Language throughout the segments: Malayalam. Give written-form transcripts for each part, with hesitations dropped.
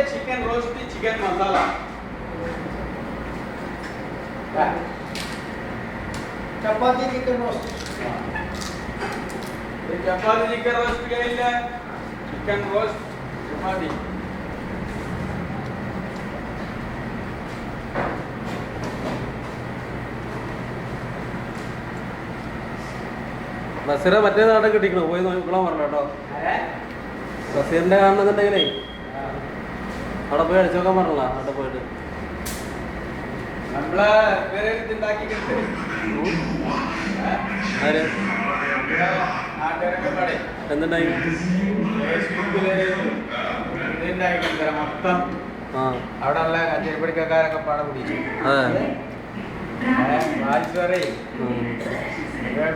ചിക്കൻ റോസ്റ്റ് ചിക്കൻ മസാല ചപ്പാത്തി ചിക്കൻ റോസ്റ്റ് ചപ്പാത്തി ചിക്കൻ റോസ്റ്റ് കഴിയില്ല ചിക്കൻ റോസ്റ്റ് ചപ്പാത്തി ബസീറ മറ്റേ നാടൻ കിട്ടിക്കണോ പോയി നോക്കണം പറഞ്ഞു കേട്ടോ. ബസീറിന്റെ കാണുന്നുണ്ടെങ്കിലേ അവിടെ പോയി അടിച്ചു നോക്കാൻ പറഞ്ഞല്ല അവിടെ പോയിട്ട് നമ്മളെ വേറെ ഇതുണ്ടാക്കിയിട്ടുണ്ട് ആര് നാട്ടുകാരൊക്കെ പാടെ എന്തുണ്ടായി ഫേസ്ബുക്കില് ഇതുണ്ടാക്കിയിട്ടുണ്ട് മൊത്തം ആ അവിടെ ഉള്ള കച്ചേരിപ്പടിക്കാരൊക്കെ പാടെ പിടിച്ചു അതെ വായിച്ചേ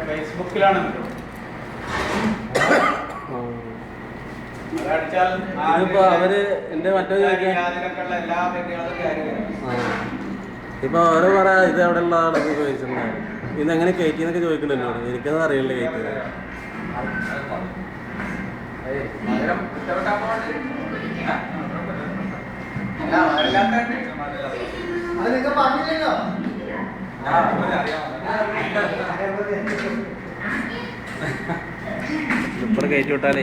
ഫേസ്ബുക്കിലാണ് അതടിച്ചാൽ ഇതിപ്പോ അവര് എന്റെ മറ്റേ ചോദിക്കാൻ അതിനൊക്കെയുള്ള എല്ലാ വ്യക്തികളും കാര്യങ്ങളും ഇപ്പൊ അവര് പറയാ ഇത് എവിടെ ഉള്ളതാണെന്ന് ചോദിച്ചിട്ടുണ്ടായിരുന്നു. ഇതെങ്ങനെ കയറ്റിന്നൊക്കെ ചോദിക്കണ്ടോ എന്നോട്. എനിക്കത് അറിയില്ല കയറ്റി അത് നിങ്ങൾ പറഞ്ഞില്ലല്ലോ. ഇപ്പഴ കയറ്റി വിട്ടാലേ